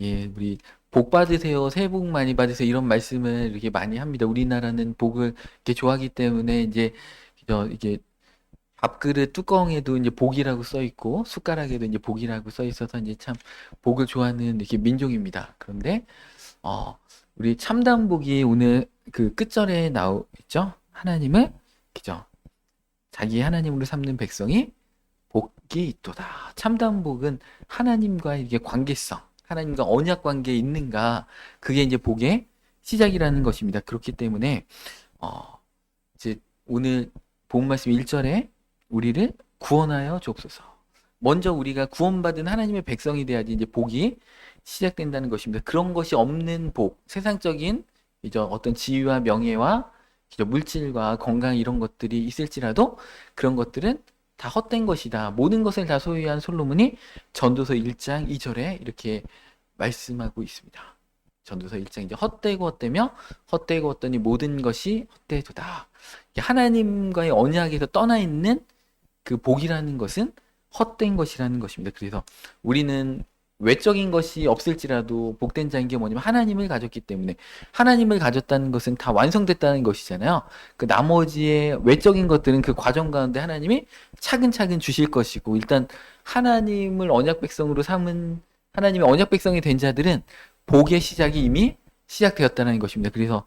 예, 우리 복 받으세요, 새해 복 많이 받으세요 이런 말씀을 이렇게 많이 합니다. 우리나라는 복을 이렇게 좋아하기 때문에 이제 이게 밥그릇 뚜껑에도 이제 복이라고 써 있고 숟가락에도 이제 복이라고 써 있어서 이제 참 복을 좋아하는 이렇게 민족입니다. 그런데 어, 우리 참담복이 오늘 그 끝절에 나오 있죠? 하나님을 그죠? 자기 하나님으로 삼는 백성이 복이 있도다. 참담복은 하나님과 이게 관계성, 하나님과 언약 관계에 있는가, 그게 이제 복의 시작이라는 것입니다. 그렇기 때문에 어, 이제 오늘 본 말씀 1절에 우리를 구원하여 주옵소서. 먼저 우리가 구원받은 하나님의 백성이 돼야지 이제 복이 시작된다는 것입니다. 그런 것이 없는 복, 세상적인 이제 어떤 지위와 명예와 이제 물질과 건강 이런 것들이 있을지라도 그런 것들은 다 헛된 것이다. 모든 것을 다 소유한 솔로몬이 전도서 1장 2절에 이렇게 말씀하고 있습니다. 전도서 1장 이제 헛되고 헛되며 헛되고 헛되니 모든 것이 헛되도다. 하나님과의 언약에서 떠나 있는 그 복이라는 것은 헛된 것이라는 것입니다. 그래서 우리는 외적인 것이 없을지라도 복된 자인 게 뭐냐면 하나님을 가졌기 때문에 하나님을 가졌다는 것은 다 완성됐다는 것이잖아요. 그 나머지의 외적인 것들은 그 과정 가운데 하나님이 차근차근 주실 것이고 일단 하나님을 언약 백성으로 삼은 하나님의 언약 백성이 된 자들은 복의 시작이 이미 시작되었다는 것입니다. 그래서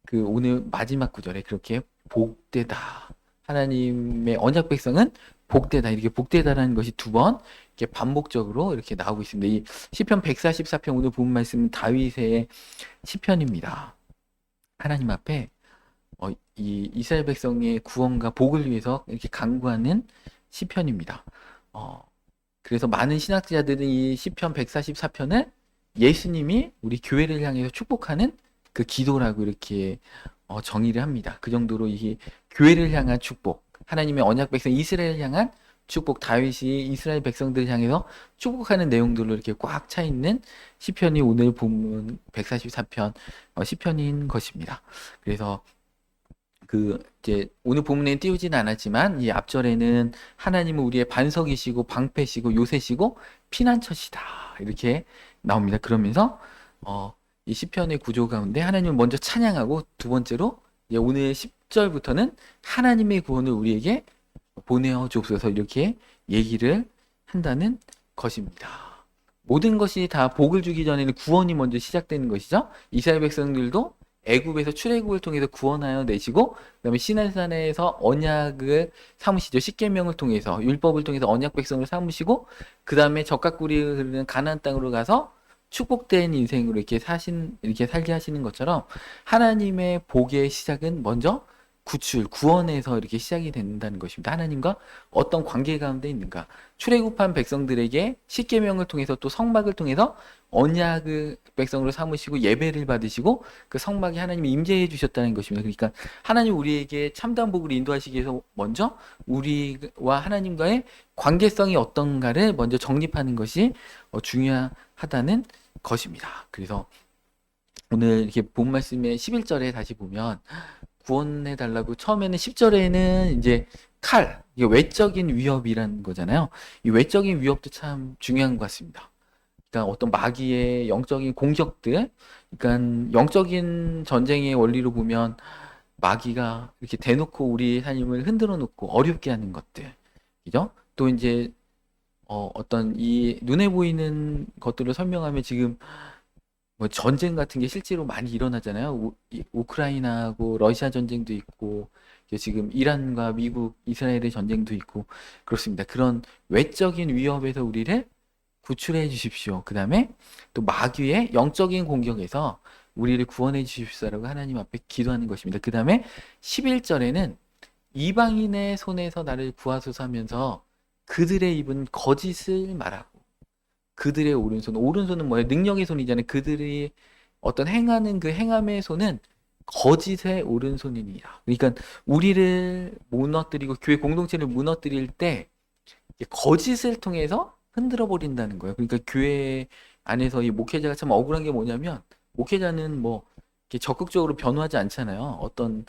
그 오늘 마지막 구절에 그렇게 복되다. 하나님의 언약 백성은 복되다. 이렇게 복되다라는 것이 두 번 이렇게 반복적으로 이렇게 나오고 있습니다. 이 시편 144편 오늘 본 말씀은 다윗의 시편입니다. 하나님 앞에 이 이스라엘 백성의 구원과 복을 위해서 이렇게 간구하는 시편입니다. 그래서 많은 신학자들은 이 시편 144편을 예수님이 우리 교회를 향해서 축복하는 그 기도라고 이렇게 정의를 합니다. 그 정도로 이 교회를 향한 축복, 하나님의 언약 백성 이스라엘을 향한 축복, 다윗이 이스라엘 백성들을 향해서 축복하는 내용들로 이렇게 꽉 차 있는 시편이 오늘 본문 144편 시편인 것입니다. 그래서 그 이제 오늘 본문에 띄우지는 않았지만 이 앞절에는 하나님은 우리의 반석이시고 방패시고 요새시고 피난처시다 이렇게 나옵니다. 그러면서 이 시편의 구조 가운데 하나님을 먼저 찬양하고 두 번째로 이제 오늘 10절부터는 하나님의 구원을 우리에게 보내어 주옵소서 이렇게 얘기를 한다는 것입니다. 모든 것이 다 복을 주기 전에는 구원이 먼저 시작되는 것이죠. 이스라엘 백성들도 애굽에서 출애굽을 통해서 구원하여 내시고 그다음에 시내산에서 언약을 삼으시죠. 십계명을 통해서 율법을 통해서 언약 백성을 삼으시고 그다음에 젖과 꿀이 흐르는 가나안 땅으로 가서 축복된 인생으로 이렇게 살게 하시는 것처럼 하나님의 복의 시작은 먼저 구출, 구원에서 이렇게 시작이 된다는 것입니다. 하나님과 어떤 관계 가운데 있는가? 출애굽한 백성들에게 십계명을 통해서 또 성막을 통해서 언약을 백성으로 삼으시고 예배를 받으시고 그 성막에 하나님이 임재해 주셨다는 것입니다. 그러니까 하나님 우리에게 참된 복을 인도하시기 위해서 먼저 우리와 하나님과의 관계성이 어떤가를 먼저 정립하는 것이 중요하다는 것입니다. 그래서 오늘 이렇게 본 말씀의 11절에 다시 보면 구원해 달라고 처음에는 10절에는 이제 칼, 이게 외적인 위협이라는 거잖아요. 이 외적인 위협도 참 중요한 것 같습니다. 그러니까 어떤 마귀의 영적인 공격들, 그러니까 영적인 전쟁의 원리로 보면 마귀가 이렇게 대놓고 우리 하나님을 흔들어 놓고 어렵게 하는 것들, 그죠? 또 이제 어떤 이 눈에 보이는 것들을 설명하면 지금 뭐 전쟁 같은 게 실제로 많이 일어나잖아요. 우크라이나하고 러시아 전쟁도 있고 지금 이란과 미국, 이스라엘의 전쟁도 있고 그렇습니다. 그런 외적인 위협에서 우리를 구출해 주십시오. 그 다음에 또 마귀의 영적인 공격에서 우리를 구원해 주십시오라고 하나님 앞에 기도하는 것입니다. 그 다음에 11절에는 이방인의 손에서 나를 구하소서 하면서 그들의 입은 거짓을 말하고 그들의 오른손, 오른손은 뭐예요? 능력의 손이잖아요. 그들이 어떤 행하는 그 행함의 손은 거짓의 오른손이니라. 그러니까 우리를 무너뜨리고 교회 공동체를 무너뜨릴 때 거짓을 통해서 흔들어 버린다는 거예요. 그러니까 교회 안에서 이 목회자가 참 억울한 게 뭐냐면 목회자는 뭐 이렇게 적극적으로 변호하지 않잖아요. 어떤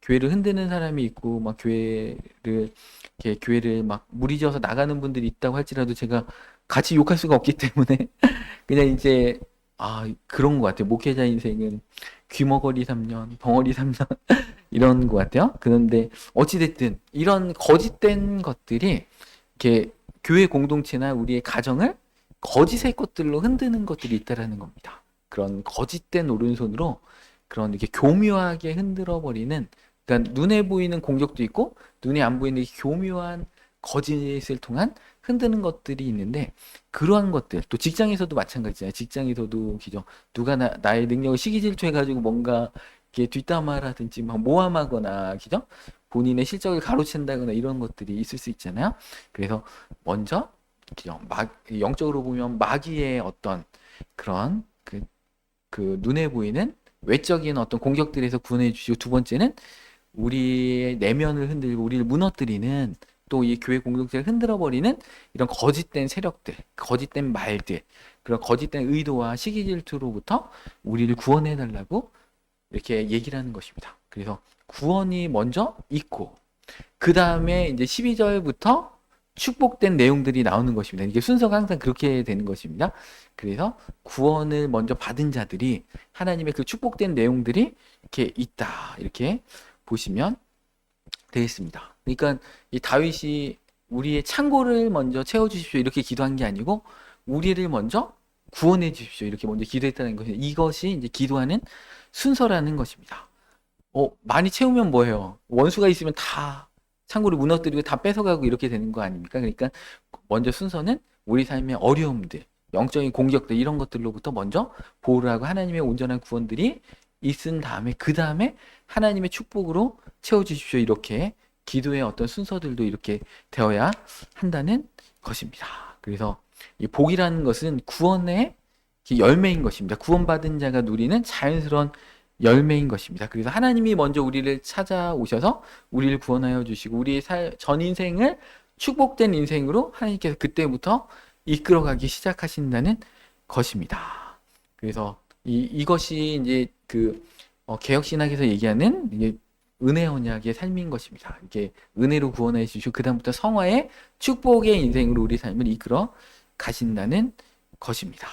교회를 흔드는 사람이 있고 막 교회를 막 무리지어서 나가는 분들이 있다고 할지라도 제가 같이 욕할 수가 없기 때문에 그냥 이제 그런 것 같아요. 목회자 인생은 귀머거리 3년, 벙어리 3년 이런 것 같아요. 그런데 어찌됐든 이런 거짓된 것들이 이렇게 교회 공동체나 우리의 가정을 거짓의 것들로 흔드는 것들이 있다라는 겁니다. 그런 거짓된 오른손으로 그런 이렇게 교묘하게 흔들어 버리는, 그러니까 눈에 보이는 공격도 있고 눈에 안 보이는 교묘한 거짓을 통한 흔드는 것들이 있는데, 그러한 것들 또 직장에서도 마찬가지잖아요. 직장에서도 기죠. 누가 나의 능력을 시기 질투해가지고 뭔가 이렇게 뒷담화라든지 막 모함하거나 기죠. 본인의 실적을 가로챈다거나 이런 것들이 있을 수 있잖아요. 그래서 먼저 그죠. 영적으로 보면 마귀의 어떤 그런 그 눈에 보이는 외적인 어떤 공격들에서 구원해 주시고, 두 번째는 우리의 내면을 흔들고 우리를 무너뜨리는, 또 이 교회 공동체를 흔들어버리는 이런 거짓된 세력들, 거짓된 말들, 그런 거짓된 의도와 시기 질투로부터 우리를 구원해 달라고 이렇게 얘기를 하는 것입니다. 그래서 구원이 먼저 있고 그 다음에 이제 12절부터 축복된 내용들이 나오는 것입니다. 이게 순서가 항상 그렇게 되는 것입니다. 그래서 구원을 먼저 받은 자들이 하나님의 그 축복된 내용들이 이렇게 있다, 이렇게 보시면 되겠습니다. 그러니까 이 다윗이 우리의 창고를 먼저 채워주십시오 이렇게 기도한 게 아니고 우리를 먼저 구원해 주십시오 이렇게 먼저 기도했다는 것이, 이것이 이제 기도하는 순서라는 것입니다. 많이 채우면 뭐예요? 원수가 있으면 다 창고를 무너뜨리고 다 뺏어가고 이렇게 되는 거 아닙니까? 그러니까 먼저 순서는 우리 삶의 어려움들, 영적인 공격들 이런 것들로부터 먼저 보호를 하고 하나님의 온전한 구원들이 있은 다음에 그 다음에 하나님의 축복으로 채워주십시오 이렇게 기도의 어떤 순서들도 이렇게 되어야 한다는 것입니다. 그래서 이 복이라는 것은 구원의 열매인 것입니다. 구원받은 자가 누리는 자연스러운 열매인 것입니다. 그래서 하나님이 먼저 우리를 찾아오셔서 우리를 구원하여 주시고 우리의 전 인생을 축복된 인생으로 하나님께서 그때부터 이끌어가기 시작하신다는 것입니다. 그래서 이것이 이제 개혁신학에서 얘기하는 이게 은혜 언약의 삶인 것입니다. 이게 은혜로 구원해 주시고 그다음부터 성화의 축복의 인생으로 우리 삶을 이끌어 가신다는 것입니다.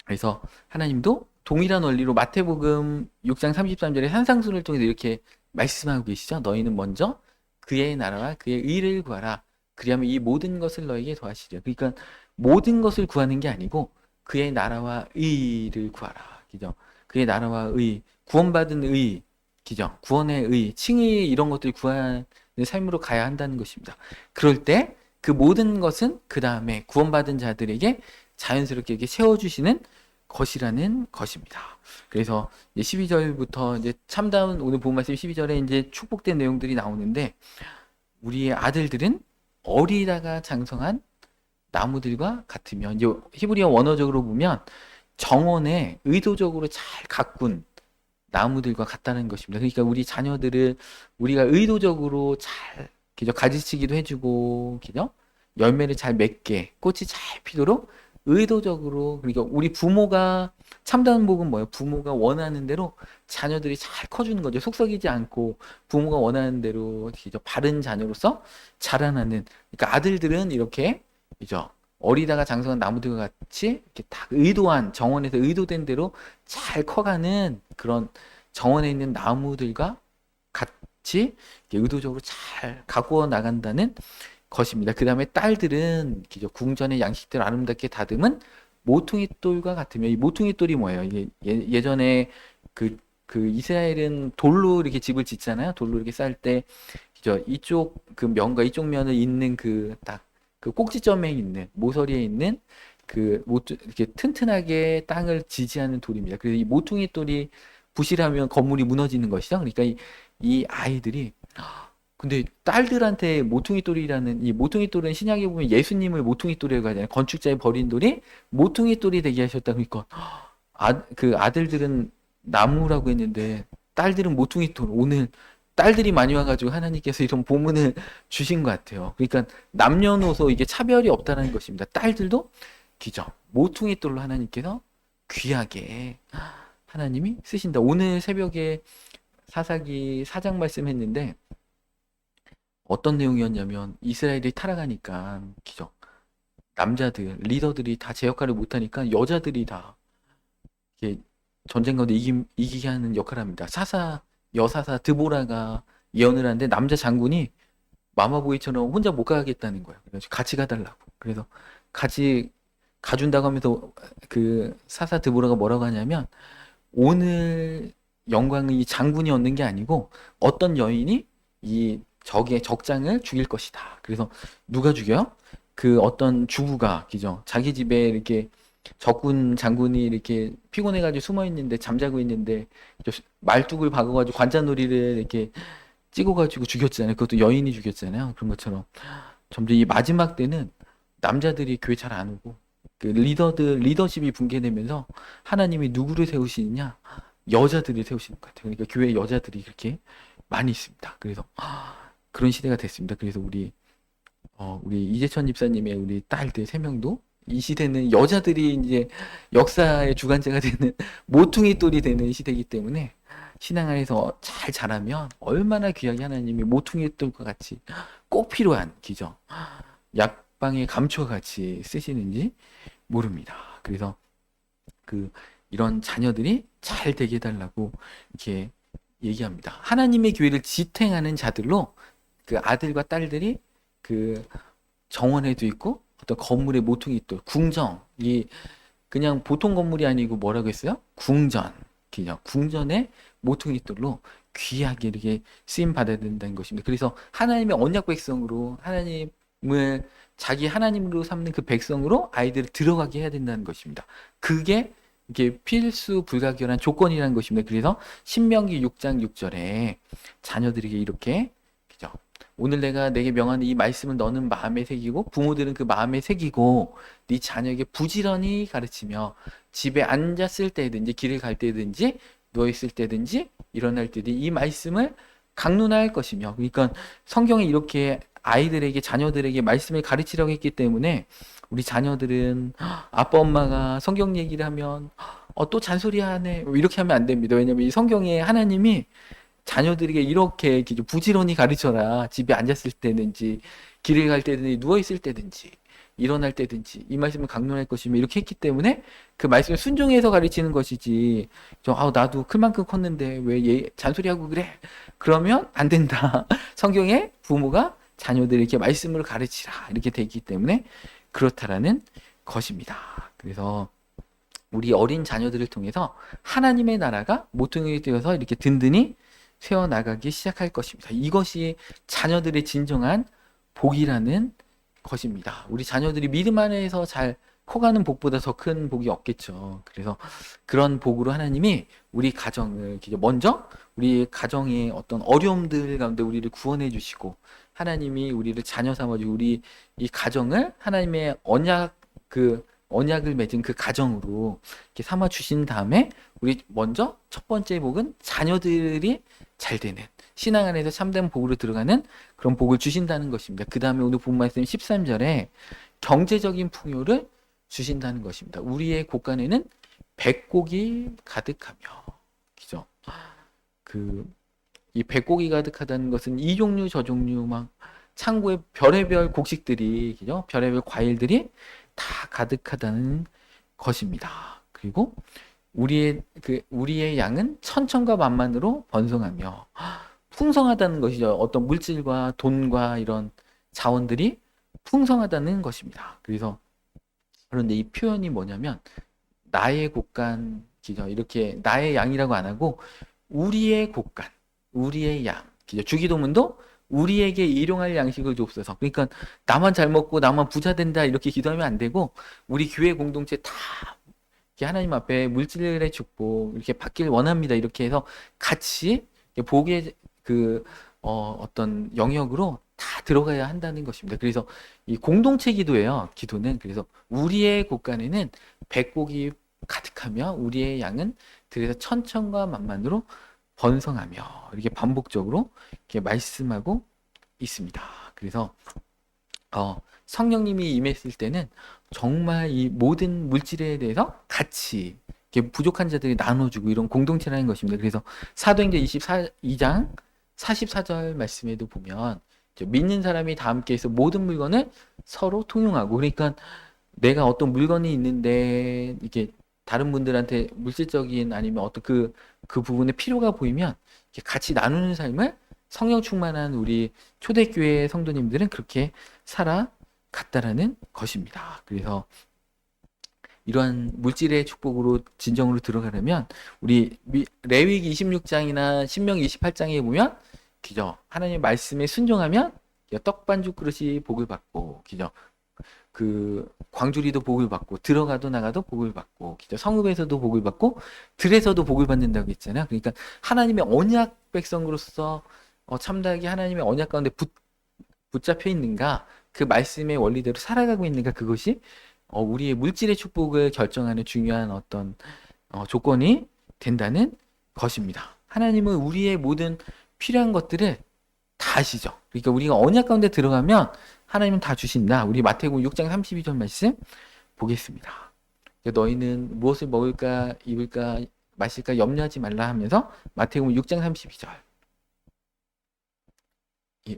그래서 하나님도 동일한 원리로 마태복음 6장 33절에 산상수를 통해서 이렇게 말씀하고 계시죠. 너희는 먼저 그의 나라와 그의 의를 구하라. 그리하면 이 모든 것을 너에게 더하시리라. 그러니까 모든 것을 구하는 게 아니고 그의 나라와 의를 구하라. 그죠? 그의 나라와 의, 구원받은 의, 그죠? 구원의 의, 칭의 이런 것들 구하는 삶으로 가야 한다는 것입니다. 그럴 때 그 모든 것은 그 다음에 구원받은 자들에게 자연스럽게 이렇게 세워주시는 것이라는 것입니다. 그래서 이제 12절부터 이제 참다운 오늘 본 말씀 12절에 이제 축복된 내용들이 나오는데, 우리의 아들들은 어리다가 장성한 나무들과 같으며, 이제 히브리어 원어적으로 보면 정원에 의도적으로 잘 가꾼 나무들과 같다는 것입니다. 그러니까 우리 자녀들을 우리가 의도적으로 잘 그죠 가지치기도 해주고 그죠 열매를 잘 맺게 꽃이 잘 피도록 의도적으로, 그러니까 우리 부모가 참다운 복은 뭐예요? 부모가 원하는 대로 자녀들이 잘 커주는 거죠. 속썩이지 않고 부모가 원하는 대로 그죠 바른 자녀로서 자라나는. 그러니까 아들들은 이렇게 그죠 어리다가 장성한 나무들과 같이 이렇게 딱 의도한 정원에서 의도된 대로 잘 커가는 그런 정원에 있는 나무들과 같이 의도적으로 잘 가꾸어 나간다는 것입니다. 그 다음에 딸들은 궁전의 양식대로 아름답게 다듬은 모퉁이 돌과 같으며, 이 모퉁이 돌이 뭐예요? 이게 예전에 이스라엘은 돌로 이렇게 집을 짓잖아요. 돌로 이렇게 쌓을 때 이쪽 그 면과 이쪽 면을 잇는 그 꼭지점에 있는 모서리에 있는 이렇게 튼튼하게 땅을 지지하는 돌입니다. 그래서 이 모퉁이 돌이 부실하면 건물이 무너지는 것이죠. 그러니까 이 아이들이, 근데 딸들한테 모퉁이 돌이라는, 이 모퉁이 돌은 신약에 보면 예수님을 모퉁이 돌이라고 하잖아요. 건축자의 버린 돌이 모퉁이 돌이 되게 하셨다. 그러니까 그 아들들은 나무라고 했는데 딸들은 모퉁이 돌. 오늘 딸들이 많이 와가지고 하나님께서 이런 보문을 주신 것 같아요. 그러니까 남녀노소 이게 차별이 없다는 것입니다. 딸들도 기죠. 모퉁이 돌로 하나님께서 귀하게 하나님이 쓰신다. 오늘 새벽에 사사기 4장 말씀했는데 어떤 내용이었냐면, 이스라엘이 타락하니까 기죠. 남자들, 리더들이 다 제 역할을 못하니까 여자들이 다 이렇게 전쟁 가운데 이기게 하는 역할을 합니다. 여사사 드보라가 예언을 하는데 남자 장군이 마마보이처럼 혼자 못 가겠다는 거예요. 그래서 같이 가달라고. 그래서 같이 가준다고 하면서 그 사사 드보라가 뭐라고 하냐면 오늘 영광은 이 장군이 얻는 게 아니고 어떤 여인이 이 적의 적장을 죽일 것이다. 그래서 누가 죽여요? 그 어떤 주부가 그죠? 자기 집에 이렇게 적군 장군이 이렇게 피곤해가지고 숨어 있는데 잠자고 있는데 말뚝을 박아가지고 관자놀이를 이렇게 찍어가지고 죽였잖아요. 그것도 여인이 죽였잖아요. 그런 것처럼 점점 이 마지막 때는 남자들이 교회 잘 안 오고 그 리더십이 붕괴되면서 하나님이 누구를 세우시느냐? 여자들이 세우시는 것 같아요. 그러니까 교회 여자들이 그렇게 많이 있습니다. 그래서 그런 시대가 됐습니다. 그래서 우리 이재천 집사님의 우리 딸들 세 명도 이 시대는 여자들이 이제 역사의 주관자가 되는 모퉁이 돌이 되는 시대이기 때문에 신앙 안에서 잘 자라면 얼마나 귀하게 하나님이 모퉁이 돌과 같이 꼭 필요한 기죠. 약방의 감초와 같이 쓰시는지 모릅니다. 그래서 이런 자녀들이 잘 되게 해달라고 이렇게 얘기합니다. 하나님의 교회를 지탱하는 자들로 그 아들과 딸들이 그 정원에도 있고 어떤 건물의 모퉁이 돌, 궁정, 그냥 보통 건물이 아니고 뭐라고 했어요? 궁전, 그냥 궁전의 모퉁이 돌로 귀하게 이렇게 쓰임 받아야 된다는 것입니다. 그래서 하나님의 언약 백성으로 하나님을 자기 하나님으로 삼는 그 백성으로 아이들을 들어가게 해야 된다는 것입니다. 그게 이게 필수 불가결한 조건이라는 것입니다. 그래서 신명기 6장 6절에 자녀들에게 이렇게 그죠? 오늘 내가 내게 명하는 이 말씀을 너는 마음에 새기고 부모들은 그 마음에 새기고 네 자녀에게 부지런히 가르치며 집에 앉았을 때든지 길을 갈 때든지 누워 있을 때든지 일어날 때든지 이 말씀을 강론할 것이며 그러니까 성경에 이렇게 아이들에게 자녀들에게 말씀을 가르치라고 했기 때문에 우리 자녀들은 아빠 엄마가 성경 얘기를 하면 또 잔소리하네 이렇게 하면 안 됩니다. 왜냐하면 이 성경에 하나님이 자녀들에게 이렇게 부지런히 가르쳐라. 집에 앉았을 때든지 길을 갈 때든지 누워 있을 때든지 일어날 때든지 이 말씀을 강론할 것이며 이렇게 했기 때문에 그 말씀을 순종해서 가르치는 것이지 나도 클 만큼 컸는데 왜 얘 잔소리하고 그래? 그러면 안 된다. 성경에 부모가 자녀들에게 말씀을 가르치라 이렇게 돼 있기 때문에 그렇다라는 것입니다. 그래서 우리 어린 자녀들을 통해서 하나님의 나라가 모퉁이 되어서 이렇게 든든히 세워나가기 시작할 것입니다. 이것이 자녀들의 진정한 복이라는 것입니다. 우리 자녀들이 믿음 안에서 잘 커가는 복보다 더 큰 복이 없겠죠. 그래서 그런 복으로 하나님이 우리 가정을 먼저 우리 가정의 어떤 어려움들 가운데 우리를 구원해 주시고 하나님이 우리를 자녀 삼아주고 우리 이 가정을 하나님의 언약을 맺은 그 가정으로 이렇게 삼아 주신 다음에 우리 먼저 첫 번째 복은 자녀들이 잘 되는 신앙 안에서 참된 복으로 들어가는 그런 복을 주신다는 것입니다. 그 다음에 오늘 본 말씀 13절에 경제적인 풍요를 주신다는 것입니다. 우리의 곳간에는 백곡이 가득하며 그죠? 이 백곡이 가득하다는 것은 이 종류 저 종류 막 창고에 별의별 곡식들이 그죠? 별의별 과일들이 다 가득하다는 것입니다. 그리고 우리의 양은 천천과 만만으로 번성하며 풍성하다는 것이죠. 어떤 물질과 돈과 이런 자원들이 풍성하다는 것입니다. 그런데 이 표현이 뭐냐면 나의 곳간 기죠. 이렇게 나의 양이라고 안 하고 우리의 곳간, 우리의 양. 기죠. 주기도문도 우리에게 일용할 양식을 주옵소서. 그러니까 나만 잘 먹고 나만 부자 된다 이렇게 기도하면 안 되고 우리 교회 공동체 다 하나님 앞에 물질의 축복 이렇게 받길 원합니다. 이렇게 해서 같이 복의 어떤 영역으로 다 들어가야 한다는 것입니다. 그래서 이 공동체 기도예요. 기도는 그래서 우리의 곳간에는 백곡이 가득하며 우리의 양은 들에서 천천과 만만으로 번성하며 이렇게 반복적으로 이렇게 말씀하고 있습니다. 그래서 성령님이 임했을 때는 정말 이 모든 물질에 대해서 같이 이렇게 부족한 자들이 나눠주고 이런 공동체라는 것입니다. 그래서 사도행전 22장 44절 말씀에도 보면 믿는 사람이 다 함께해서 모든 물건을 서로 통용하고 그러니까 내가 어떤 물건이 있는데 이게 다른 분들한테 물질적인 아니면 어떤 그 부분에 필요가 보이면 이렇게 같이 나누는 삶을 성령 충만한 우리 초대교회 성도님들은 그렇게 살아갔다라는 것입니다. 그래서 이러한 물질의 축복으로 진정으로 들어가려면 우리 레위기 26장이나 신명기 28장에 보면 그죠? 하나님의 말씀에 순종하면 떡 반죽 그릇이 복을 받고 그죠? 그 광주리도 복을 받고 들어가도 나가도 복을 받고 그죠? 성읍에서도 복을 받고 들에서도 복을 받는다고 했잖아요. 그러니까 하나님의 언약 백성으로서 참다하게 하나님의 언약 가운데 붙잡혀 있는가 그 말씀의 원리대로 살아가고 있는가 그것이 우리의 물질의 축복을 결정하는 중요한 어떤 조건이 된다는 것입니다. 하나님은 우리의 모든 필요한 것들을 다 아시죠. 그러니까 우리가 언약 가운데 들어가면 하나님은 다 주신다. 우리 마태복음 6장 32절 말씀 보겠습니다. 너희는 무엇을 먹을까 입을까 마실까 염려하지 말라 하면서 마태복음 6장 32절 예,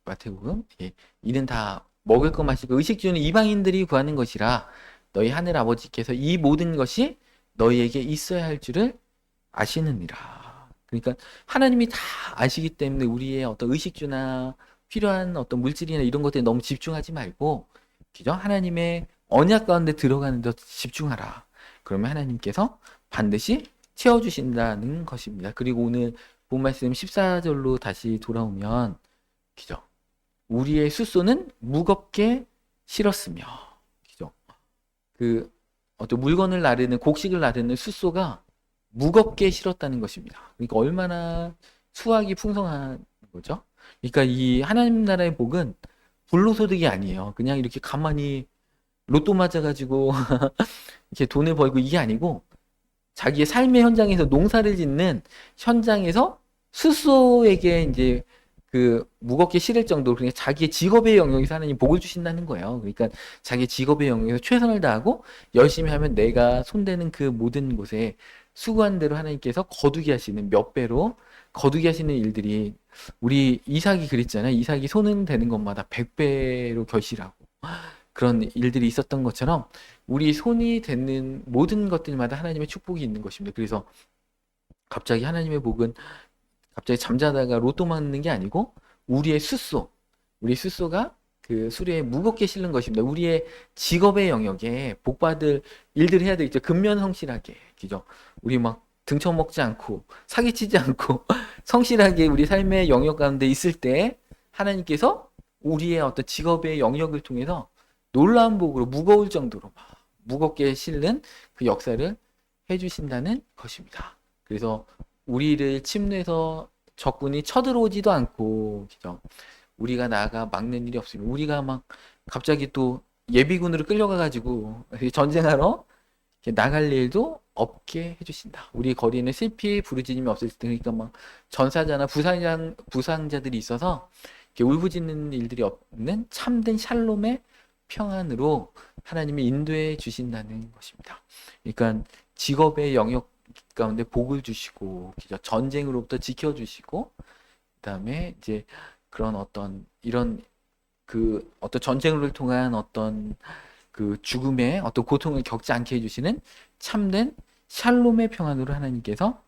마태복음 이는 다 먹을 것 마실 것 의식 주는 이방인들이 구하는 것이라 너희 하늘 아버지께서 이 모든 것이 너희에게 있어야 할 줄을 아시느니라. 그러니까 하나님이 다 아시기 때문에 우리의 어떤 의식주나 필요한 어떤 물질이나 이런 것들에 너무 집중하지 말고 그죠? 하나님의 언약 가운데 들어가는 데 집중하라. 그러면 하나님께서 반드시 채워주신다는 것입니다. 그리고 오늘 본 말씀 14절로 다시 돌아오면 그죠? 우리의 숫소는 무겁게 실었으며 그죠? 그 어떤 물건을 나르는 곡식을 나르는 숫소가 무겁게 실었다는 것입니다. 그러니까 얼마나 수확이 풍성한 거죠? 그러니까 이 하나님 나라의 복은 불로소득이 아니에요. 그냥 이렇게 가만히 로또 맞아가지고 이렇게 돈을 벌고 이게 아니고 자기의 삶의 현장에서 농사를 짓는 현장에서 스스로에게 이제 그 무겁게 실을 정도로 그냥 자기의 직업의 영역에서 하나님 복을 주신다는 거예요. 그러니까 자기 직업의 영역에서 최선을 다하고 열심히 하면 내가 손대는 그 모든 곳에 수고한 대로 하나님께서 거두게 하시는 몇 배로 거두게 하시는 일들이 우리 이삭이 그랬잖아요. 이삭이 손은 대는 것마다 100배로 결실하고 그런 일들이 있었던 것처럼 우리 손이 닿는 모든 것들마다 하나님의 축복이 있는 것입니다. 그래서 갑자기 하나님의 복은 갑자기 잠자다가 로또 맞는 게 아니고 우리의 숫소, 우리 숫소가 그 수레에 무겁게 실는 것입니다. 우리의 직업의 영역에 복받을 일들을 해야 되겠죠. 근면성실하게, 그죠? 우리 막 등쳐먹지 않고 사기치지 않고 성실하게 우리 삶의 영역 가운데 있을 때 하나님께서 우리의 어떤 직업의 영역을 통해서 놀라운 복으로 무거울 정도로 막 무겁게 실는 그 역사를 해주신다는 것입니다. 그래서 우리를 침례해서 적군이 쳐들어오지도 않고, 그죠? 우리가 나아가 막는 일이 없으면 우리가 막 갑자기 또 예비군으로 끌려가가지고 전쟁하러 나갈 일도 없게 해주신다. 우리 거리에는 슬피 부르짖음이 없을 때, 그러니까 막 전사자나 부상자들이 있어서 울부짖는 일들이 없는 참된 샬롬의 평안으로 하나님이 인도해 주신다는 것입니다. 그러니까 직업의 영역 가운데 복을 주시고 전쟁으로부터 지켜주시고 그다음에 이제 그런 어떤 이런 그 어떤 전쟁을 통한 어떤 그 죽음의 어떤 고통을 겪지 않게 해주시는 참된 샬롬의 평안으로 하나님께서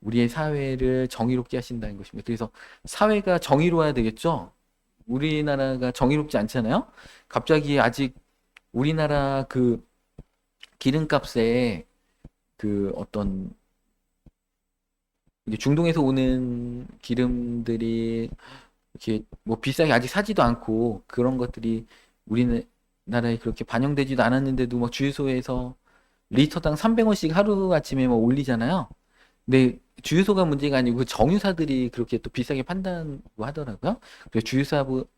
우리의 사회를 정의롭게 하신다는 것입니다. 그래서 사회가 정의로워야 되겠죠. 우리나라가 정의롭지 않잖아요. 갑자기 아직 우리나라 그 기름값에 그 어떤 중동에서 오는 기름들이 이렇게 뭐 비싸게 아직 사지도 않고 그런 것들이 우리나라에 그렇게 반영되지도 않았는데도 막 주유소에서 리터당 300원씩 하루 아침에 뭐 올리잖아요. 근데 주유소가 문제가 아니고 그 정유사들이 그렇게 또 비싸게 판다고 하더라고요. 그래서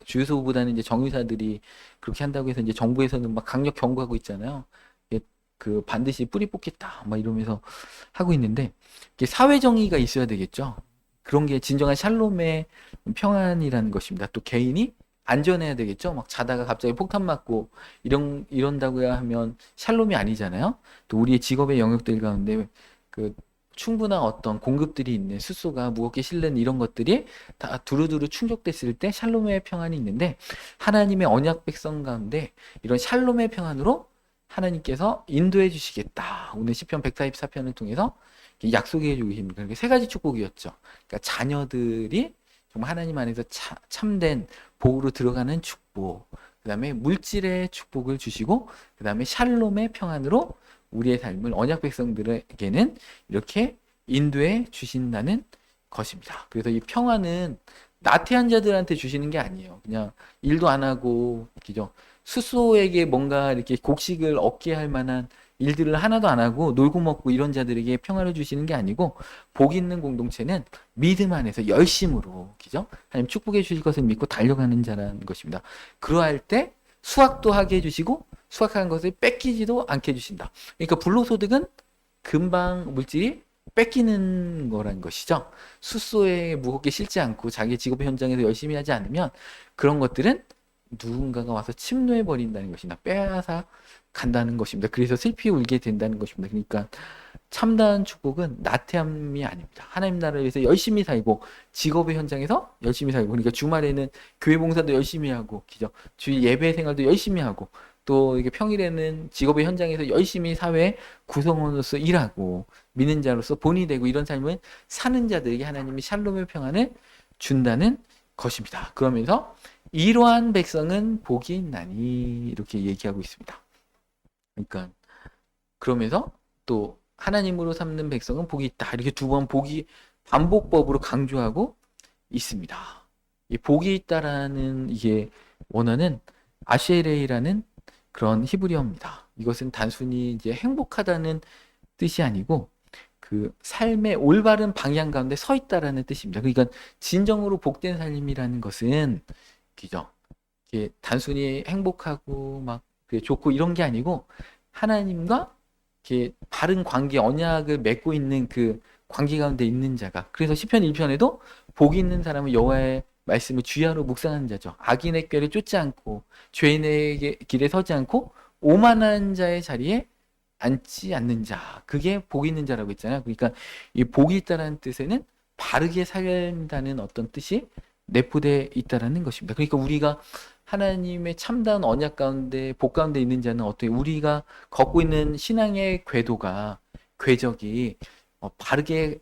주유소보다는 이제 정유사들이 그렇게 한다고 해서 이제 정부에서는 막 강력 경고하고 있잖아요. 그 반드시 뿌리 뽑겠다 막 이러면서 하고 있는데 사회 정의가 있어야 되겠죠. 그런 게 진정한 샬롬의 평안이라는 것입니다. 또 개인이 안전해야 되겠죠. 막 자다가 갑자기 폭탄 맞고 이런다고 하면 샬롬이 아니잖아요. 또 우리의 직업의 영역들 가운데 그 충분한 어떤 공급들이 있는 숫소가 무겁게 실는 이런 것들이 다 두루두루 충족됐을 때 샬롬의 평안이 있는데 하나님의 언약 백성 가운데 이런 샬롬의 평안으로 하나님께서 인도해 주시겠다. 오늘 시편 144편을 통해서 약속해 주고 계십니다. 그러니까 세 가지 축복이었죠. 그러니까 자녀들이 정말 하나님 안에서 참된 복으로 들어가는 축복. 그다음에 물질의 축복을 주시고 그다음에 샬롬의 평안으로 우리의 삶을 언약 백성들에게는 이렇게 인도해 주신다는 것입니다. 그래서 이 평안은 나태한 자들한테 주시는 게 아니에요. 그냥 일도 안 하고 그죠? 스스로에게 뭔가 이렇게 곡식을 얻게 할 만한 일들을 하나도 안 하고 놀고 먹고 이런 자들에게 평안을 주시는 게 아니고 복 있는 공동체는 믿음 안에서 열심으로 그죠? 하나님 축복해 주실 것을 믿고 달려가는 자라는 것입니다. 그러할 때 수확도 하게 해주시고 수확한 것을 뺏기지도 않게 해주신다. 그러니까 불로소득은 금방 물질이 뺏기는 거란 것이죠. 숫소에 무겁게 실지 않고 자기 직업 현장에서 열심히 하지 않으면 그런 것들은 누군가가 와서 침노해 버린다는 것이나 빼앗아 간다는 것입니다. 그래서 슬피 울게 된다는 것입니다. 그러니까 참다운 축복은 나태함이 아닙니다. 하나님 나라를 위해서 열심히 살고 직업의 현장에서 열심히 살고 그러니까 주말에는 교회 봉사도 열심히 하고 그죠? 주일 예배 생활도 열심히 하고 또 이게 평일에는 직업의 현장에서 열심히 사회 구성원으로서 일하고 믿는 자로서 본이 되고 이런 삶을 사는 자들에게 하나님이 샬롬의 평안을 준다는 것입니다. 그러면서 이러한 백성은 복이 있나니 이렇게 얘기하고 있습니다. 그러니까 그러면서 또 하나님으로 삼는 백성은 복이 있다. 이렇게 두 번 복이 반복법으로 강조하고 있습니다. 이 복이 있다라는 이게 원어는 아쉐레이라는 그런 히브리어입니다. 이것은 단순히 이제 행복하다는 뜻이 아니고 그 삶의 올바른 방향 가운데 서 있다라는 뜻입니다. 그러니까 진정으로 복된 삶이라는 것은 그죠? 이게 단순히 행복하고 막 좋고 이런 게 아니고 하나님과 이렇게 바른 관계, 언약을 맺고 있는 그 관계 가운데 있는 자가. 그래서 시편 1편에도 복 있는 사람은 여호와의 말씀을 주야로 묵상하는 자죠. 악인의 꾀를 쫓지 않고 죄인의 길에 서지 않고 오만한 자의 자리에 앉지 않는 자. 그게 복 있는 자라고 했잖아요. 그러니까 이 복이 있다는 뜻에는 바르게 살다는 어떤 뜻이 내포되어 있다는 것입니다. 그러니까 우리가 하나님의 참다운 언약 가운데 복 가운데 있는 자는 어떻게 우리가 걷고 있는 신앙의 궤도가 궤적이 바르게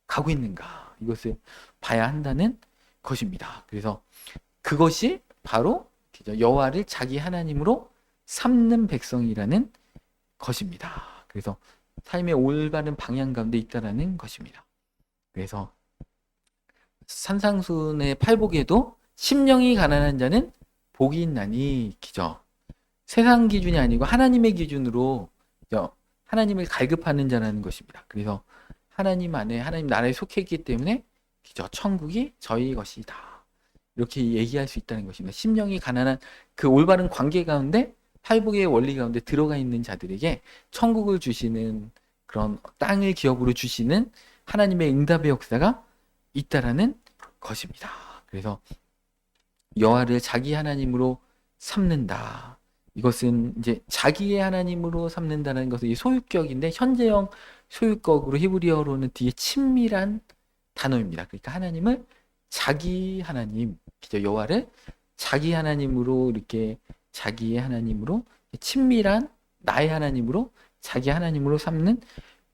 가고 있는가 이것을 봐야 한다는 것입니다. 그래서 그것이 바로 여호와를 자기 하나님으로 삼는 백성이라는 것입니다. 그래서 삶의 올바른 방향 가운데 있다라는 것입니다. 그래서 산상순의 팔복에도 심령이 가난한 자는 복이 있나니 기죠. 세상 기준이 아니고 하나님의 기준으로 하나님을 갈급하는 자라는 것입니다. 그래서 하나님 안에 하나님 나라에 속해 있기 때문에 기죠. 천국이 저희 것이다. 이렇게 얘기할 수 있다는 것입니다. 심령이 가난한 그 올바른 관계 가운데 팔복의 원리 가운데 들어가 있는 자들에게 천국을 주시는 그런 땅을 기업으로 주시는 하나님의 응답의 역사가 있다라는 것입니다. 그래서 여호와를 자기 하나님으로 삼는다. 이것은 이제 자기의 하나님으로 삼는다는 것은 이 소유격인데 현재형 소유격으로 히브리어로는 뒤에 친밀한 단어입니다. 그러니까 하나님을 자기 하나님, 여호와를 자기 하나님으로 이렇게 자기의 하나님으로 친밀한 나의 하나님으로 자기 하나님으로 삼는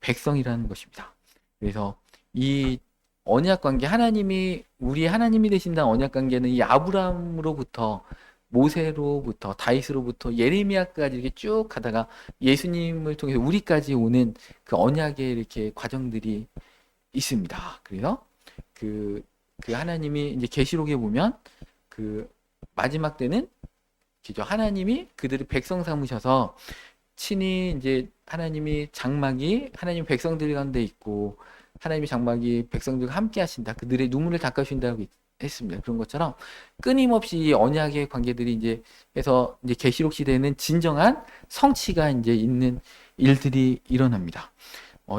백성이라는 것입니다. 그래서 이 언약 관계 하나님이 우리 하나님이 되신다는 언약 관계는 이 아브라함으로부터 모세로부터 다윗으로부터 예레미야까지 이렇게 쭉 가다가 예수님을 통해서 우리까지 오는 그 언약의 이렇게 과정들이 있습니다. 그래서 그 하나님이 이제 계시록에 보면 그 마지막 때는 그죠 하나님이 그들을 백성 삼으셔서 친히 이제 하나님이 장막이 하나님 백성들 가운데 있고 하나님의 장막이 백성들과 함께 하신다. 그들의 눈물을 닦아주신다고 했습니다. 그런 것처럼 끊임없이 언약의 관계들이 이제 해서 이제 계시록 시대에는 진정한 성취가 이제 있는 일들이 일어납니다.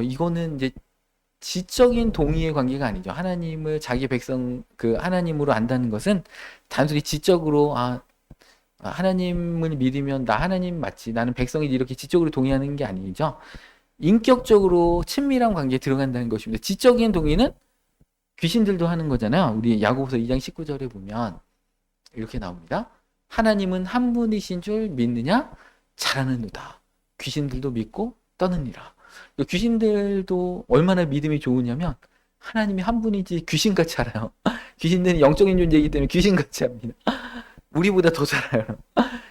이거는 이제 지적인 동의의 관계가 아니죠. 하나님을 자기 백성 그 하나님으로 안다는 것은 단순히 지적으로 하나님을 믿으면 나 하나님 맞지 나는 백성이지 이렇게 지적으로 동의하는 게 아니죠. 인격적으로 친밀한 관계에 들어간다는 것입니다. 지적인 동의는 귀신들도 하는 거잖아요. 우리 야고보서 2장 19절에 보면 이렇게 나옵니다. 하나님은 한 분이신 줄 믿느냐? 잘하는도다. 귀신들도 믿고 떠느니라. 귀신들도 얼마나 믿음이 좋으냐면 하나님이 한 분이지 귀신같이 알아요. 귀신들은 영적인 존재이기 때문에 귀신같이 합니다. 우리보다 더 잘 알아요.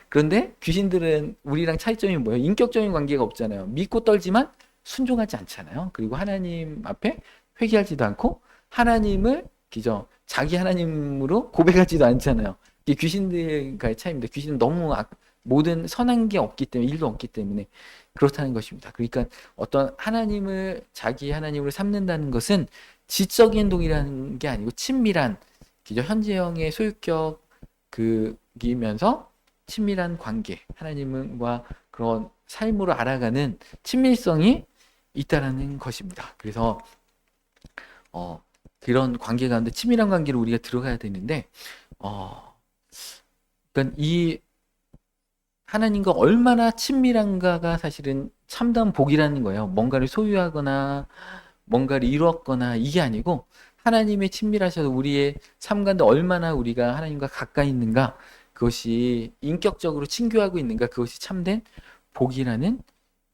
그런데 귀신들은 우리랑 차이점이 뭐예요? 인격적인 관계가 없잖아요. 믿고 떨지만 순종하지 않잖아요. 그리고 하나님 앞에 회개하지도 않고 하나님을 기저 자기 하나님으로 고백하지도 않잖아요. 이게 귀신들과의 차이입니다. 귀신은 너무 모든 선한 게 없기 때문에 일도 없기 때문에 그렇다는 것입니다. 그러니까 어떤 하나님을 자기 하나님으로 삼는다는 것은 지적인 동이라는 게 아니고 친밀한 기저 현재형의 소유격 그이면서 친밀한 관계, 하나님과 그런 삶으로 알아가는 친밀성이 있다라는 것입니다. 그래서 그런 관계 가운데 친밀한 관계로 우리가 들어가야 되는데 그러니까 이 하나님과 얼마나 친밀한가가 사실은 참다운 복이라는 거예요. 뭔가를 소유하거나 뭔가를 이루었거나 이게 아니고 하나님의 친밀하셔서 우리의 삶 가운데 얼마나 우리가 하나님과 가까이 있는가, 그것이 인격적으로 친교하고 있는가, 그것이 참된 복이라는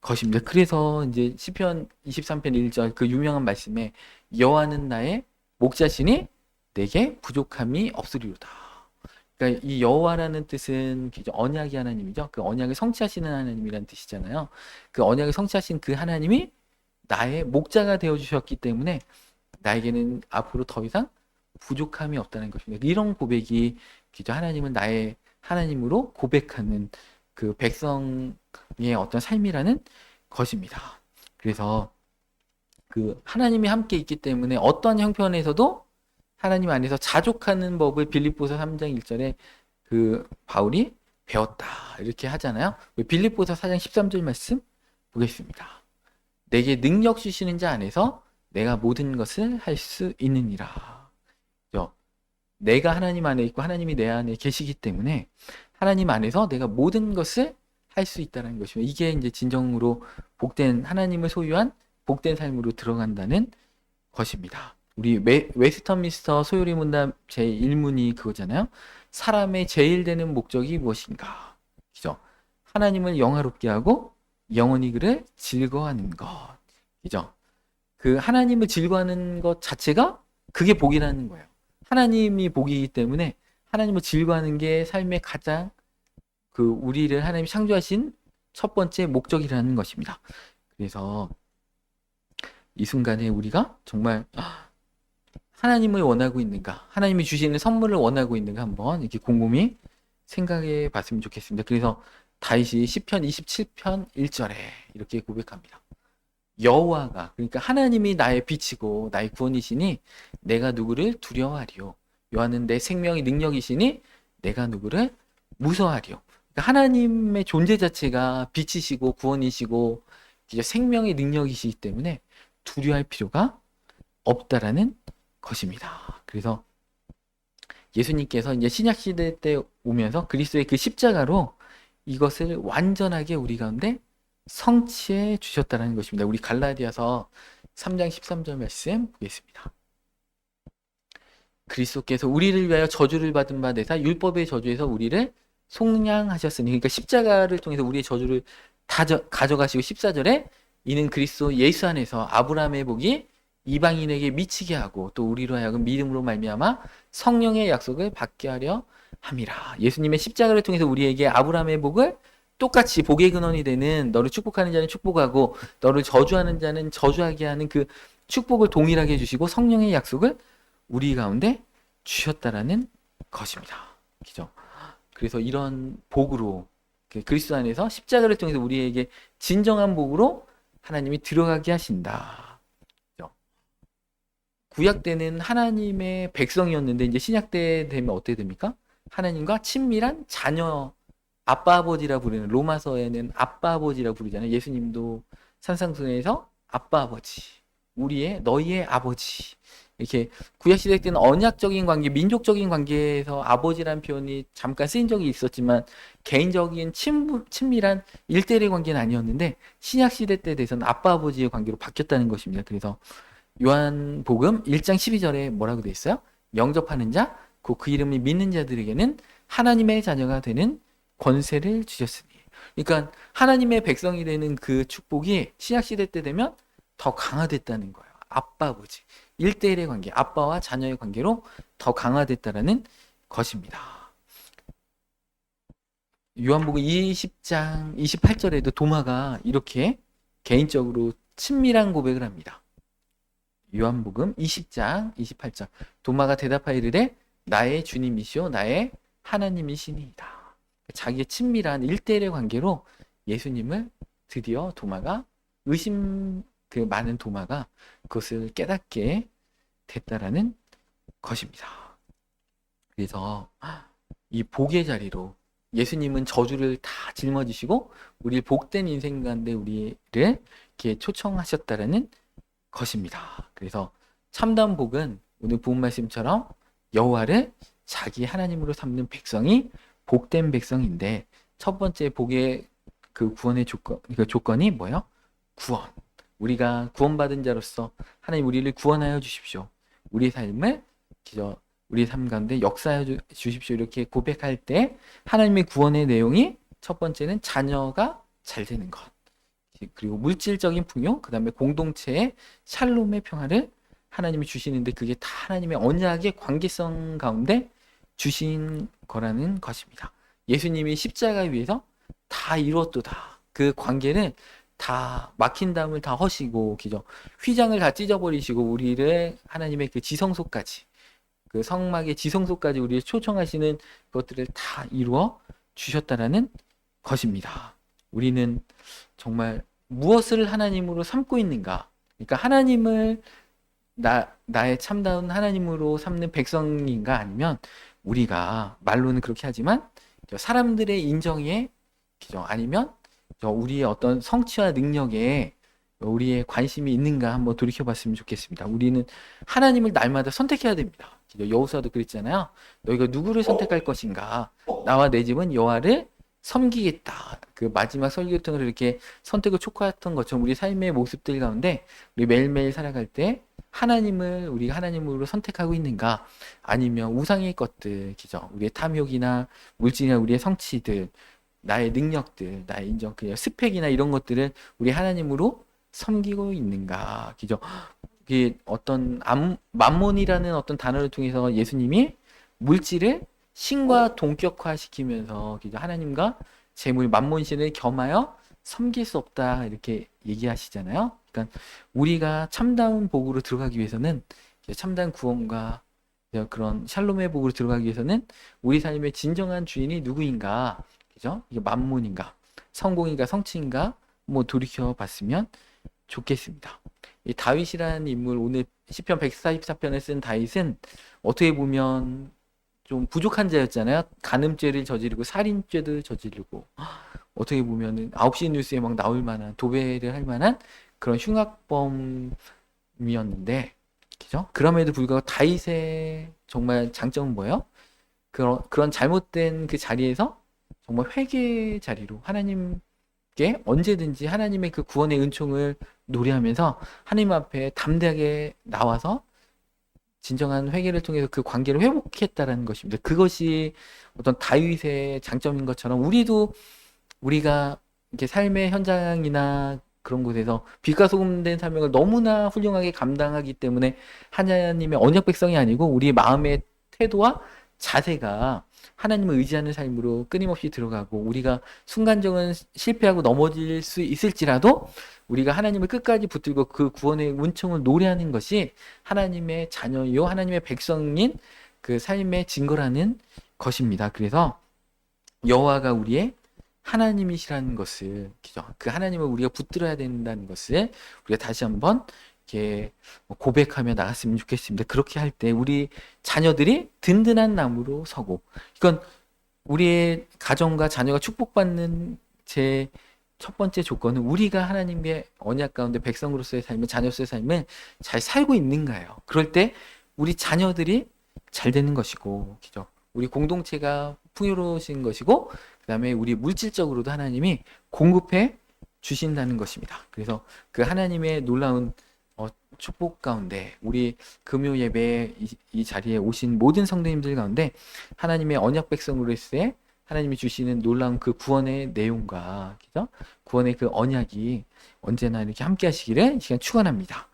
것입니다. 그래서 이제 시편 23편 1절 그 유명한 말씀에 여호와는 나의 목자시니 내게 부족함이 없으리로다. 그러니까 이 여호와라는 뜻은 언약의 하나님이죠. 그 언약을 성취하시는 하나님이라는 뜻이잖아요. 그 언약을 성취하신 그 하나님이 나의 목자가 되어 주셨기 때문에 나에게는 앞으로 더 이상 부족함이 없다는 것입니다. 이런 고백이 하나님은 나의 하나님으로 고백하는 그 백성의 어떤 삶이라는 것입니다. 그래서 그 하나님이 함께 있기 때문에 어떤 형편에서도 하나님 안에서 자족하는 법을 빌립보서 3장 1절에 그 바울이 배웠다 이렇게 하잖아요. 빌립보서 4장 13절 말씀 보겠습니다. 내게 능력 주시는 자 안에서 내가 모든 것을 할 수 있느니라. 내가 하나님 안에 있고 하나님이 내 안에 계시기 때문에 하나님 안에서 내가 모든 것을 할 수 있다는 것입니다. 이게 이제 진정으로 복된 하나님을 소유한 복된 삶으로 들어간다는 것입니다. 우리 웨스터민스터 소요리 문답 제1문이 그거잖아요. 사람의 제일 되는 목적이 무엇인가? 그죠? 하나님을 영화롭게 하고 영원히 그를 즐거워하는 것. 그죠? 그 하나님을 즐거워하는 것 자체가 그게 복이라는 거예요. 하나님이 복이기 때문에 하나님을 즐거워하는 게 삶의 가장 그 우리를 하나님이 창조하신 첫 번째 목적이라는 것입니다. 그래서 이 순간에 우리가 정말 하나님을 원하고 있는가, 하나님이 주시는 선물을 원하고 있는가 한번 이렇게 곰곰이 생각해 봤으면 좋겠습니다. 그래서 다윗이 시편 27편 1절에 이렇게 고백합니다. 여호와가, 그러니까 하나님이 나의 빛이고 나의 구원이시니 내가 누구를 두려워하리요. 여호와는 내 생명의 능력이시니 내가 누구를 무서워하리요. 그러니까 하나님의 존재 자체가 빛이시고 구원이시고 생명의 능력이시기 때문에 두려워할 필요가 없다라는 것입니다. 그래서 예수님께서 이제 신약 시대 때 오면서 그리스도의 그 십자가로 이것을 완전하게 우리 가운데 성취해 주셨다는 것입니다. 우리 갈라디아서 3장 13절 말씀 보겠습니다. 그리스도께서 우리를 위하여 저주를 받은 바 되사 율법의 저주에서 우리를 속량하셨으니, 그러니까 십자가를 통해서 우리의 저주를 다 가져가시고 14절에 이는 그리스도 예수 안에서 아브라함의 복이 이방인에게 미치게 하고 또 우리로 하여금 믿음으로 말미암아 성령의 약속을 받게 하려 함이라. 예수님의 십자가를 통해서 우리에게 아브라함의 복을 똑같이 복의 근원이 되는, 너를 축복하는 자는 축복하고 너를 저주하는 자는 저주하게 하는 그 축복을 동일하게 해주시고 성령의 약속을 우리 가운데 주셨다라는 것입니다. 그죠? 그래서 이런 복으로 그리스도 안에서 십자가를 통해서 우리에게 진정한 복으로 하나님이 들어가게 하신다. 그죠? 구약 때는 하나님의 백성이었는데 이제 신약 때 되면 어떻게 됩니까? 하나님과 친밀한 자녀, 아빠 아버지라 부르는, 로마서에는 아빠 아버지라 부르잖아요. 예수님도 산상수훈에서 아빠 아버지, 너희의 아버지, 이렇게 구약시대 때는 언약적인 관계, 민족적인 관계에서 아버지라는 표현이 잠깐 쓰인 적이 있었지만 개인적인 친밀한 1대1의 관계는 아니었는데 신약시대 때 돼서는 아빠 아버지의 관계로 바뀌었다는 것입니다. 그래서 요한복음 1장 12절에 뭐라고 돼 있어요? 영접하는 자, 그 이름을 믿는 자들에게는 하나님의 자녀가 되는 권세를 주셨으니, 그러니까 하나님의 백성이 되는 그 축복이 신약 시대 때 되면 더 강화됐다는 거예요. 아빠 아버지 1대1의 관계, 아빠와 자녀의 관계로 더 강화됐다라는 것입니다. 요한복음 20장 28절에도 도마가 이렇게 개인적으로 친밀한 고백을 합니다. 요한복음 20장 28절 도마가 대답하여 이르되 나의 주님이시오 나의 하나님이시니이다. 자기의 친밀한 1대1의 관계로 예수님을 드디어 도마가 의심 그 많은 도마가 그것을 깨닫게 됐다라는 것입니다. 그래서 이 복의 자리로 예수님은 저주를 다 짊어지시고 우리 복된 인생 가운데 우리를 이렇게 초청하셨다라는 것입니다. 그래서 참다운 복은 오늘 본 말씀처럼 여호와를 자기 하나님으로 삼는 백성이 복된 백성인데 첫 번째 복의 그 구원의 조건이 뭐예요? 구원. 우리가 구원받은 자로서 하나님 우리를 구원하여 주십시오. 우리 삶을 우리 삶 가운데 역사하여 주십시오. 이렇게 고백할 때 하나님의 구원의 내용이 첫 번째는 자녀가 잘 되는 것. 그리고 물질적인 풍요, 그 다음에 공동체의 샬롬의 평화를 하나님이 주시는데 그게 다 하나님의 언약의 관계성 가운데 주신 거라는 것입니다. 예수님이 십자가 위에서 다 이루었도다. 그 관계는 다 막힌 담을 다 허시고 휘장을 다 찢어버리시고 우리를 하나님의 그 지성소까지 그 성막의 지성소까지 우리를 초청하시는 것들을 다 이루어 주셨다라는 것입니다. 우리는 정말 무엇을 하나님으로 삼고 있는가? 그러니까 하나님을 나의 참다운 하나님으로 삼는 백성인가 아니면 우리가 말로는 그렇게 하지만 사람들의 인정에 아니면 우리의 어떤 성취와 능력에 우리의 관심이 있는가 한번 돌이켜봤으면 좋겠습니다. 우리는 하나님을 날마다 선택해야 됩니다. 여호수아도 그랬잖아요. 너희가 누구를 선택할 것인가? 나와 내 집은 여호와를 섬기겠다. 그 마지막 설교 통해서 이렇게 선택을 촉구했던 것처럼 우리 삶의 모습들 가운데 우리 매일매일 살아갈 때 하나님을 우리가 하나님으로 선택하고 있는가? 아니면 우상의 것들, 우리의 탐욕이나 물질이나 우리의 성취들, 나의 능력들, 나의 인정, 그냥 스펙이나 이런 것들을 우리 하나님으로 섬기고 있는가? 그게 어떤 만몬이라는 어떤 단어를 통해서 예수님이 물질을 신과 동격화시키면서 하나님과 재물 만몬신을 겸하여 섬길 수 없다 이렇게 얘기하시잖아요. 그러니까 우리가 참다운 복으로 들어가기 위해서는 참다운 구원과 그런 샬롬의 복으로 들어가기 위해서는 우리 삶의 진정한 주인이 누구인가? 이게 만몬인가? 성공인가? 성취인가? 뭐 돌이켜 봤으면 좋겠습니다. 이 다윗이라는 인물 오늘 시편 144편을 쓴 다윗은 어떻게 보면 좀 부족한 자였잖아요. 간음죄를 저지르고 살인죄도 저지르고 어떻게 보면은 9시 뉴스에 막 나올 만한 도배를 할 만한 그런 흉악범이었는데 그럼에도 불구하고 다윗의 정말 장점은 뭐예요? 그런 잘못된 그 자리에서 정말 회개의 자리로 하나님께 언제든지 하나님의 그 구원의 은총을 노래하면서 하나님 앞에 담대하게 나와서 진정한 회개를 통해서 그 관계를 회복했다라는 것입니다. 그것이 어떤 다윗의 장점인 것처럼 우리가 이렇게 삶의 현장이나 그런 곳에서 빛과 소금 된 사명을 너무나 훌륭하게 감당하기 때문에 하나님의 언약 백성이 아니고 우리의 마음의 태도와 자세가 하나님을 의지하는 삶으로 끊임없이 들어가고 우리가 순간적은 실패하고 넘어질 수 있을지라도 우리가 하나님을 끝까지 붙들고 그 구원의 은총을 노래하는 것이 하나님의 자녀요 하나님의 백성인 그 삶의 증거라는 것입니다. 그래서 여호와가 우리의 하나님이시라는 것을 그 하나님을 우리가 붙들어야 된다는 것을 우리가 다시 한번 이렇게 고백하며 나갔으면 좋겠습니다. 그렇게 할 때 우리 자녀들이 든든한 나무로 서고 이건 우리의 가정과 자녀가 축복받는 제 첫 번째 조건은 우리가 하나님의 언약 가운데 백성으로서의 삶을 자녀로서의 삶을 잘 살고 있는가요? 그럴 때 우리 자녀들이 잘 되는 것이고 우리 공동체가 풍요로우신 것이고 그 다음에 우리 물질적으로도 하나님이 공급해 주신다는 것입니다. 그래서 그 하나님의 놀라운 축복 가운데 우리 금요 예배 이 자리에 오신 모든 성도님들 가운데 하나님의 언약 백성으로서의 하나님이 주시는 놀라운 그 구원의 내용과 그죠? 구원의 그 언약이 언제나 이렇게 함께 하시기를 이 시간 축원합니다.